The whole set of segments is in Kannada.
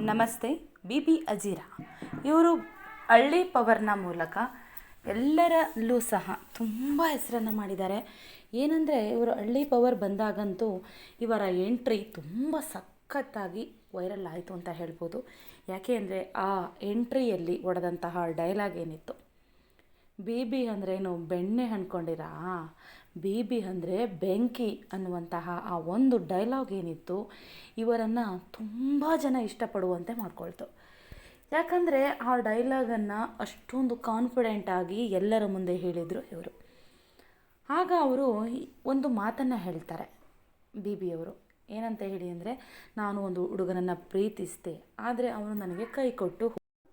ನಮಸ್ತೆ. ಬಿ ಅಜೀರಾ ಇವರು ಹಳ್ಳಿ ಪವರ್ನ ಮೂಲಕ ಎಲ್ಲರಲ್ಲೂ ಸಹ ತುಂಬ ಹೆಸರನ್ನು ಮಾಡಿದ್ದಾರೆ. ಏನಂದರೆ ಇವರು ಹಳ್ಳಿ ಪವರ್ ಬಂದಾಗಂತೂ ಇವರ ಎಂಟ್ರಿ ತುಂಬ ಸಖತ್ತಾಗಿ ವೈರಲ್ ಆಯಿತು ಅಂತ ಹೇಳ್ಬೋದು. ಯಾಕೆ ಅಂದರೆ ಆ ಎಂಟ್ರಿಯಲ್ಲಿ ಹೊಡೆದಂತಹ ಡೈಲಾಗ್ ಏನಿತ್ತು, ಬಿ ಅಂದ್ರೇನು ಬೆಣ್ಣೆ ಅಂದ್ಕೊಂಡಿರಾ, ಬಿ ಅಂದರೆ ಬೆಂಕಿ ಅನ್ನುವಂತಹ ಆ ಒಂದು ಡೈಲಾಗ್ ಏನಿತ್ತು ಇವರನ್ನು ತುಂಬ ಜನ ಇಷ್ಟಪಡುವಂತೆ ಮಾಡ್ಕೊಳ್ತು. ಯಾಕಂದರೆ ಆ ಡೈಲಾಗನ್ನು ಅಷ್ಟೊಂದು ಕಾನ್ಫಿಡೆಂಟಾಗಿ ಎಲ್ಲರ ಮುಂದೆ ಹೇಳಿದರು ಇವರು. ಆಗ ಅವರು ಒಂದು ಮಾತನ್ನು ಹೇಳ್ತಾರೆ ಬಿಯವರು. ಏನಂತ ಹೇಳಿ ಅಂದರೆ, ನಾನು ಒಂದು ಹುಡುಗನನ್ನು ಪ್ರೀತಿಸಿದೆ, ಆದರೆ ಅವನು ನನಗೆ ಕೈ ಕೊಟ್ಟು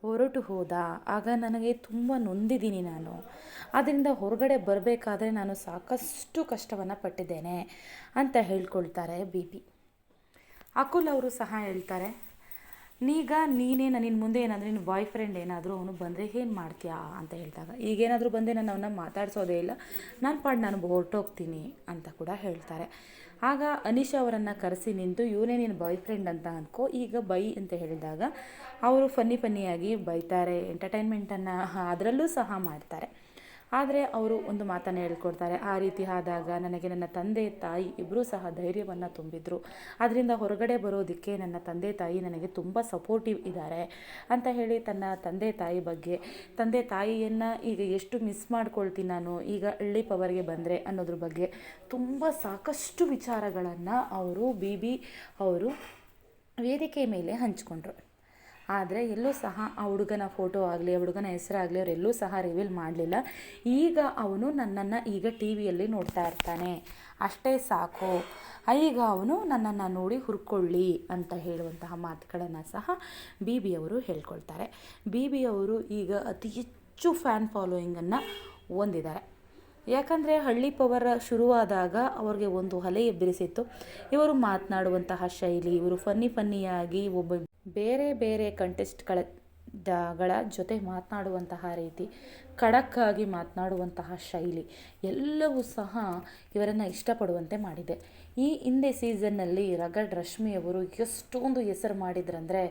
ಹೊರಟು ಹೋದ. ಆಗ ನನಗೆ ತುಂಬ ನೊಂದಿದ್ದೀನಿ ನಾನು. ಅದರಿಂದ ಹೊರಗಡೆ ಬರಬೇಕಾದ್ರೆ ನಾನು ಸಾಕಷ್ಟು ಕಷ್ಟವನ್ನು ಪಟ್ಟಿದ್ದೇನೆ ಅಂತ ಹೇಳ್ಕೊಳ್ತಾರೆ ಬಿ. ಅಕುಲ್ ಅವರು ಸಹ ಹೇಳ್ತಾರೆ, ನೀನೇ ನಿನ್ನ ಮುಂದೆ ಏನಾದರೂ ನಿನ್ನ ಬಾಯ್ ಫ್ರೆಂಡ್ ಏನಾದರೂ ಅವನು ಬಂದರೆ ಏನು ಮಾಡ್ತೀಯಾ ಅಂತ ಹೇಳಿದಾಗ, ಈಗೇನಾದರೂ ಬಂದೆ ನಾನು ಅವನ್ನ ಮಾತಾಡಿಸೋದೇ ಇಲ್ಲ, ನಾನು ಹೊರಟೋಗ್ತೀನಿ ಅಂತ ಕೂಡ ಹೇಳ್ತಾರೆ. ಆಗ ಅನಿಶಾ ಅವರನ್ನು ಕರೆಸಿ ನಿಂತು, ಇವನೇ ನಿನ್ನ ಬಾಯ್ ಫ್ರೆಂಡ್ ಅಂತ ಅಂದ್ಕೋ, ಈಗ ಬೈ ಅಂತ ಹೇಳಿದಾಗ ಅವರು ಫನ್ನಿಯಾಗಿ ಬೈತಾರೆ, ಎಂಟರ್ಟೈನ್ಮೆಂಟನ್ನು ಅದರಲ್ಲೂ ಸಹ ಮಾಡ್ತಾರೆ. ಆದರೆ ಅವರು ಒಂದು ಮಾತನ್ನು ಹೇಳ್ಕೊಡ್ತಾರೆ, ಆ ರೀತಿ ಆದಾಗ ನನಗೆ ನನ್ನ ತಂದೆ ತಾಯಿ ಇಬ್ಬರೂ ಸಹ ಧೈರ್ಯವನ್ನು ತುಂಬಿದ್ರು. ಅದರಿಂದ ಹೊರಗಡೆ ಬರೋದಕ್ಕೆ ನನ್ನ ತಂದೆ ತಾಯಿ ನನಗೆ ತುಂಬ ಸಪೋರ್ಟಿವ್ ಇದ್ದಾರೆ ಅಂತ ಹೇಳಿ ತನ್ನ ತಂದೆ ತಾಯಿಯನ್ನು ಈಗ ಎಷ್ಟು ಮಿಸ್ ಮಾಡ್ಕೊಳ್ತೀನಿ ನಾನು ಈಗ ಹಳ್ಳಿ ಪವರ್ಗೆ ಬಂದರೆ ಅನ್ನೋದ್ರ ಬಗ್ಗೆ ತುಂಬ ಸಾಕಷ್ಟು ವಿಚಾರಗಳನ್ನು ಅವರು ಅವರು ವೇದಿಕೆ ಮೇಲೆ ಹಂಚಿಕೊಂಡ್ರು. ಆದರೆ ಎಲ್ಲೂ ಸಹ ಆ ಹುಡುಗನ ಫೋಟೋ ಆಗಲಿ, ಆ ಹುಡುಗನ ಹೆಸರಾಗಲಿ ಅವರೆಲ್ಲೂ ಸಹ ರಿವೀಲ್ ಮಾಡಲಿಲ್ಲ. ಈಗ ಅವನು ನನ್ನನ್ನು ಈಗ ಟಿ ವಿಯಲ್ಲಿ ನೋಡ್ತಾ ಇರ್ತಾನೆ, ಅಷ್ಟೇ ಸಾಕು, ಈಗ ಅವನು ನನ್ನನ್ನು ನೋಡಿ ಹುರ್ಕೊಳ್ಳಿ ಅಂತ ಹೇಳುವಂತಹ ಮಾತುಗಳನ್ನು ಸಹ ಬಿ ಅವರು ಹೇಳ್ಕೊಳ್ತಾರೆ. ಬಿ ಅವರು ಈಗ ಅತಿ ಹೆಚ್ಚು ಫ್ಯಾನ್ ಫಾಲೋಯಿಂಗನ್ನು ಹೊಂದಿದ್ದಾರೆ. ಯಾಕಂದರೆ ಹಳ್ಳಿ ಪವರ್ ಶುರುವಾದಾಗ ಅವ್ರಿಗೆ ಒಂದು ಅಲೆ ಎಬ್ಬರಿಸಿತ್ತು. ಇವರು ಮಾತನಾಡುವಂತಹ ಶೈಲಿ, ಇವರು ಫನ್ನಿಯಾಗಿ ಬೇರೆ ಕಂಟೆಸ್ಟ್ಗಳ ಜೊತೆ ಮಾತನಾಡುವಂತಹ ರೀತಿ, ಖಡಕ್ಕಾಗಿ ಮಾತನಾಡುವಂತಹ ಶೈಲಿ ಎಲ್ಲವೂ ಸಹ ಇವರನ್ನು ಇಷ್ಟಪಡುವಂತೆ ಮಾಡಿದೆ. ಈ ಹಿಂದೆ ಸೀಸನ್ನಲ್ಲಿ ರಗಡ್ ರಶ್ಮಿಯವರು ಎಷ್ಟೊಂದು ಹೆಸರು ಮಾಡಿದ್ರಂದರೆ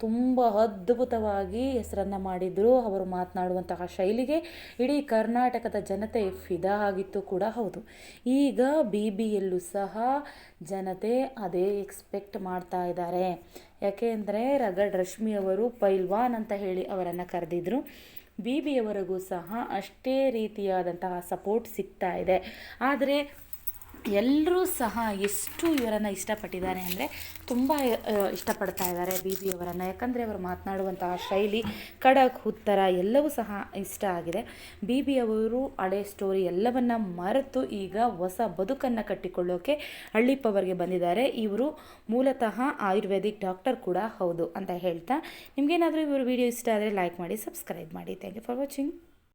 ತುಂಬ ಅದ್ಭುತವಾಗಿ ಹೆಸರನ್ನು ಮಾಡಿದರು. ಅವರು ಮಾತನಾಡುವಂತಹ ಶೈಲಿಗೆ ಇಡೀ ಕರ್ನಾಟಕದ ಜನತೆ ಫಿದಾ ಆಗಿತ್ತು ಕೂಡ ಹೌದು. ಈಗ ಬಿಯಲ್ಲೂ ಸಹ ಜನತೆ ಅದೇ ಎಕ್ಸ್ಪೆಕ್ಟ್ ಮಾಡ್ತಾ ಇದ್ದಾರೆ. ಯಾಕೆ ಅಂದರೆ ರಗಡ್ ರಶ್ಮಿಯವರು ಪೈಲ್ವಾನ್ ಅಂತ ಹೇಳಿ ಅವರನ್ನು ಕರೆದಿದ್ರು. ಬಿಯವರಿಗೂ ಸಹ ಅಷ್ಟೇ ರೀತಿಯಾದಂತಹ ಸಪೋರ್ಟ್ ಸಿಗ್ತಾ ಇದೆ. ಆದರೆ ಎಲ್ಲರೂ ಸಹ ಎಷ್ಟು ಇವರನ್ನು ಇಷ್ಟಪಟ್ಟಿದ್ದಾರೆ ಅಂದರೆ ತುಂಬ ಇಷ್ಟಪಡ್ತಾ ಇದ್ದಾರೆ ಬಿಯವರನ್ನು. ಯಾಕಂದರೆ ಅವರು ಮಾತನಾಡುವಂತಹ ಶೈಲಿ, ಖಡಕ್ ಉತ್ತರ ಎಲ್ಲವೂ ಸಹ ಇಷ್ಟ ಆಗಿದೆ. ಬಿಯವರು ಹಳೆ ಸ್ಟೋರಿ ಎಲ್ಲವನ್ನು ಮರೆತು ಈಗ ಹೊಸ ಬದುಕನ್ನು ಕಟ್ಟಿಕೊಳ್ಳೋಕೆ ಹಳ್ಳಿ ಪವರ್ಗೆ ಬಂದಿದ್ದಾರೆ. ಇವರು ಮೂಲತಃ ಆಯುರ್ವೇದಿಕ್ ಡಾಕ್ಟರ್ ಕೂಡ ಹೌದು ಅಂತ ಹೇಳ್ತಾ, ನಿಮಗೇನಾದರೂ ಇವರು ವಿಡಿಯೋ ಇಷ್ಟ ಆದರೆ ಲೈಕ್ ಮಾಡಿ, ಸಬ್ಸ್ಕ್ರೈಬ್ ಮಾಡಿ. Thank you for watching.